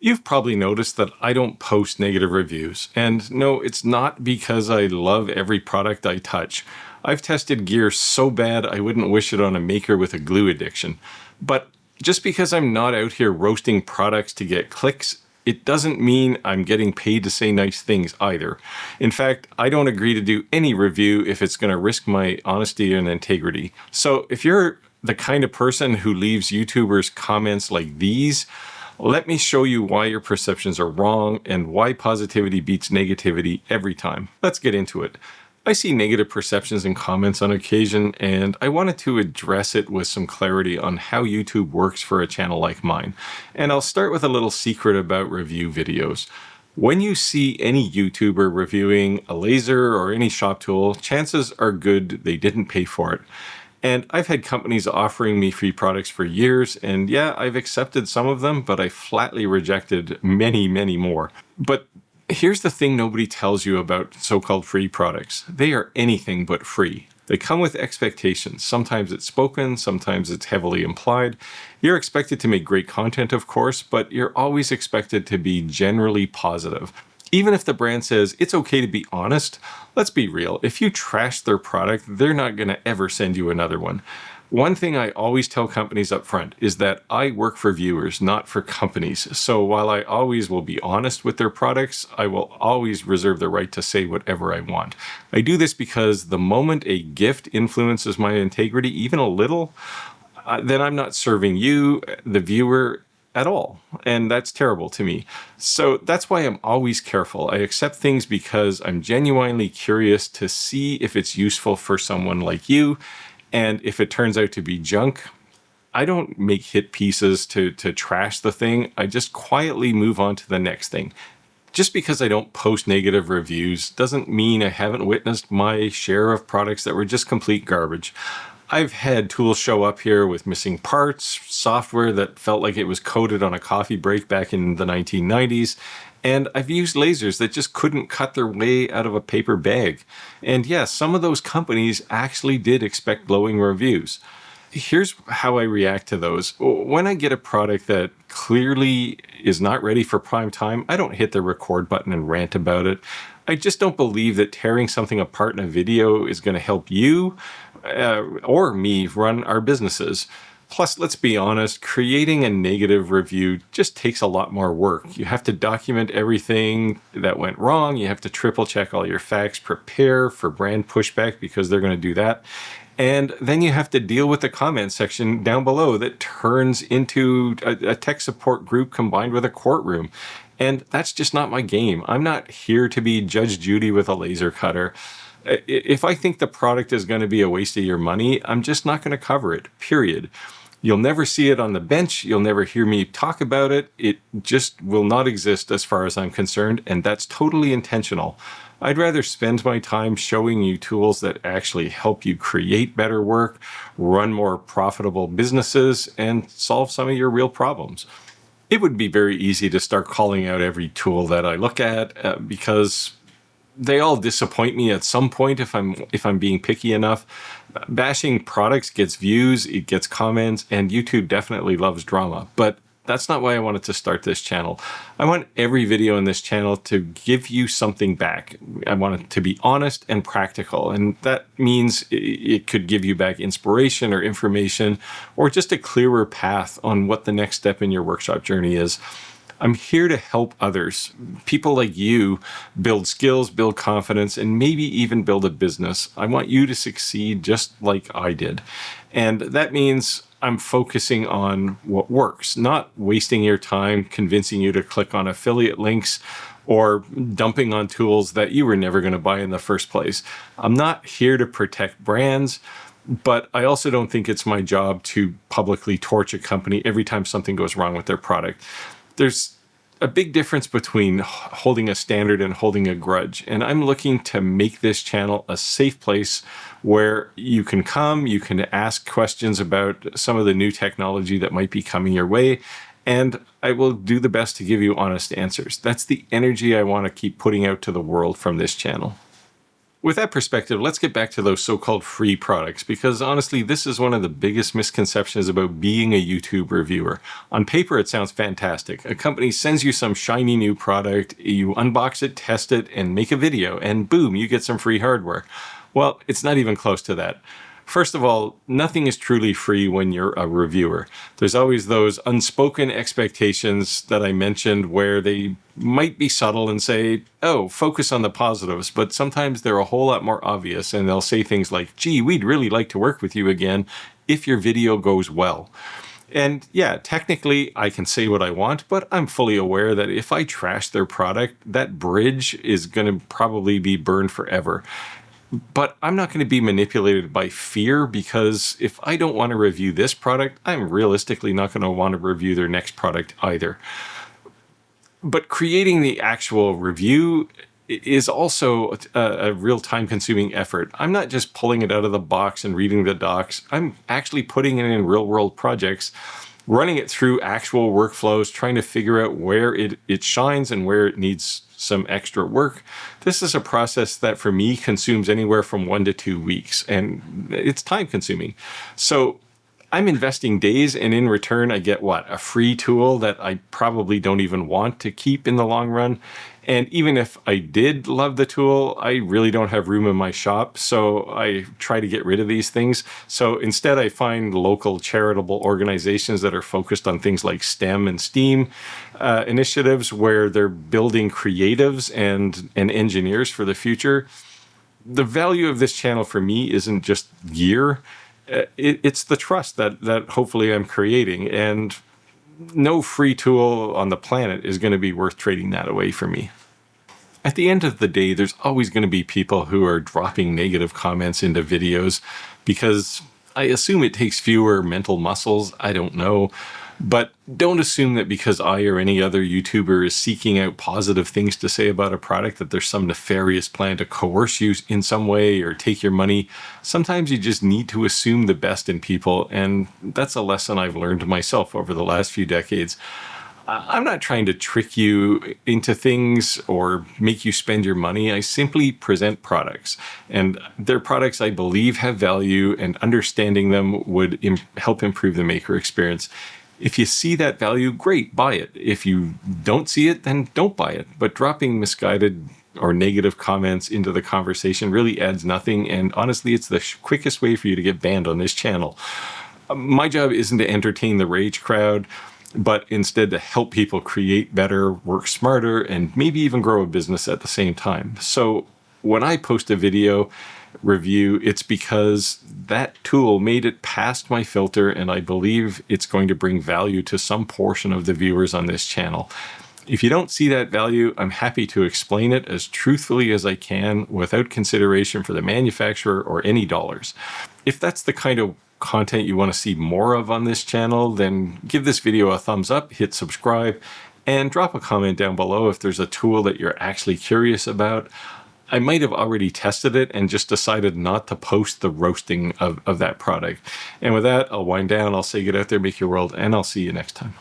You've probably noticed that I don't post negative reviews. And no, it's not because I love every product I touch. I've tested gear so bad I wouldn't wish it on a maker with a glue addiction. But just because I'm not out here roasting products to get clicks, it doesn't mean I'm getting paid to say nice things either. In fact, I don't agree to do any review if it's going to risk my honesty and integrity. So if you're the kind of person who leaves YouTubers comments like these, let me show you why your perceptions are wrong and why positivity beats negativity every time. Let's get into it. I see negative perceptions in comments on occasion, and I wanted to address it with some clarity on how YouTube works for a channel like mine. And I'll start with a little secret about review videos. When you see any YouTuber reviewing a laser or any shop tool, chances are good they didn't pay for it. And I've had companies offering me free products for years, and yeah, I've accepted some of them, but I flatly rejected many, many more. But here's the thing nobody tells you about so-called free products. They are anything but free. They come with expectations. Sometimes it's spoken, sometimes it's heavily implied. You're expected to make great content, of course, but you're always expected to be generally positive. Even if the brand says it's okay to be honest, let's be real. If you trash their product, they're not going to ever send you another one. One thing I always tell companies up front is that I work for viewers, not for companies. So while I always will be honest with their products, I will always reserve the right to say whatever I want. I do this because the moment a gift influences my integrity, even a little, then I'm not serving you, the viewer, at all. And that's terrible to me. So that's why I'm always careful. I accept things because I'm genuinely curious to see if it's useful for someone like you. And if it turns out to be junk, I don't make hit pieces to trash the thing. I just quietly move on to the next thing. Just because I don't post negative reviews doesn't mean I haven't witnessed my share of products that were just complete garbage. I've had tools show up here with missing parts, software that felt like it was coded on a coffee break back in the 1990s, and I've used lasers that just couldn't cut their way out of a paper bag. And yes, some of those companies actually did expect glowing reviews. Here's how I react to those. When I get a product that clearly is not ready for prime time, I don't hit the record button and rant about it. I just don't believe that tearing something apart in a video is going to help you or me run our businesses. Plus, let's be honest, creating a negative review just takes a lot more work. You have to document everything that went wrong. You have to triple check all your facts, prepare for brand pushback because they're going to do that. And then you have to deal with the comment section down below that turns into a tech support group combined with a courtroom. And that's just not my game. I'm not here to be Judge Judy with a laser cutter. If I think the product is going to be a waste of your money, I'm just not going to cover it, period. You'll never see it on the bench. You'll never hear me talk about it. It just will not exist as far as I'm concerned, and that's totally intentional. I'd rather spend my time showing you tools that actually help you create better work, run more profitable businesses, and solve some of your real problems. It would be very easy to start calling out every tool that I look at because they all disappoint me at some point if I'm being picky enough. Bashing products gets views, it gets comments, and YouTube definitely loves drama. But that's not why I wanted to start this channel. I want every video in this channel to give you something back. I want it to be honest and practical. And that means it could give you back inspiration or information or just a clearer path on what the next step in your workshop journey is. I'm here to help others, people like you, build skills, build confidence, and maybe even build a business. I want you to succeed just like I did. And that means I'm focusing on what works, not wasting your time convincing you to click on affiliate links or dumping on tools that you were never going to buy in the first place. I'm not here to protect brands, but I also don't think it's my job to publicly torch a company every time something goes wrong with their product. There's a big difference between holding a standard and holding a grudge. And I'm looking to make this channel a safe place where you can come, you can ask questions about some of the new technology that might be coming your way, and I will do the best to give you honest answers. That's the energy I want to keep putting out to the world from this channel. With that perspective, let's get back to those so-called free products, because honestly, this is one of the biggest misconceptions about being a YouTube reviewer. On paper, it sounds fantastic. A company sends you some shiny new product, you unbox it, test it, and make a video, and boom, you get some free hardware. Well, it's not even close to that. First of all, nothing is truly free when you're a reviewer. There's always those unspoken expectations that I mentioned where they might be subtle and say, oh, focus on the positives, but sometimes they're a whole lot more obvious, and they'll say things like, gee, we'd really like to work with you again if your video goes well. And yeah, technically I can say what I want, but I'm fully aware that if I trash their product, that bridge is going to probably be burned forever. But I'm not going to be manipulated by fear, because if I don't want to review this product, I'm realistically not going to want to review their next product either. But creating the actual review is also a real time-consuming effort. I'm not just pulling it out of the box and reading the docs. I'm actually putting it in real-world projects, running it through actual workflows, trying to figure out where it shines and where it needs some extra work. This is a process that for me consumes anywhere from 1 to 2 weeks, and it's time consuming. So I'm investing days, and in return I get what? A free tool that I probably don't even want to keep in the long run. And even if I did love the tool, I really don't have room in my shop, so I try to get rid of these things. So instead I find local charitable organizations that are focused on things like STEM and STEAM initiatives, where they're building creatives and engineers for the future. The value of this channel for me isn't just gear. It's the trust that hopefully I'm creating, and no free tool on the planet is going to be worth trading that away for me. At the end of the day, there's always going to be people who are dropping negative comments into videos, because I assume it takes fewer mental muscles. I don't know. But don't assume that because I or any other YouTuber is seeking out positive things to say about a product, that there's some nefarious plan to coerce you in some way or take your money. Sometimes you just need to assume the best in people, and that's a lesson I've learned myself over the last few decades. I'm not trying to trick you into things or make you spend your money. I simply present products, and they're products I believe have value, and understanding them would help improve the maker experience. If you see that value, great, buy it. If you don't see it, then don't buy it. But dropping misguided or negative comments into the conversation really adds nothing, and honestly, it's the quickest way for you to get banned on this channel. My job isn't to entertain the rage crowd, but instead to help people create better, work smarter, and maybe even grow a business at the same time. So when I post a video review, it's because that tool made it past my filter, and I believe it's going to bring value to some portion of the viewers on this channel. If you don't see that value, I'm happy to explain it as truthfully as I can without consideration for the manufacturer or any dollars. If that's the kind of content you want to see more of on this channel, then give this video a thumbs up, hit subscribe, and drop a comment down below if there's a tool that you're actually curious about. I might have already tested it and just decided not to post the roasting of that product. And with that, I'll wind down, I'll say get out there, make your world, and I'll see you next time.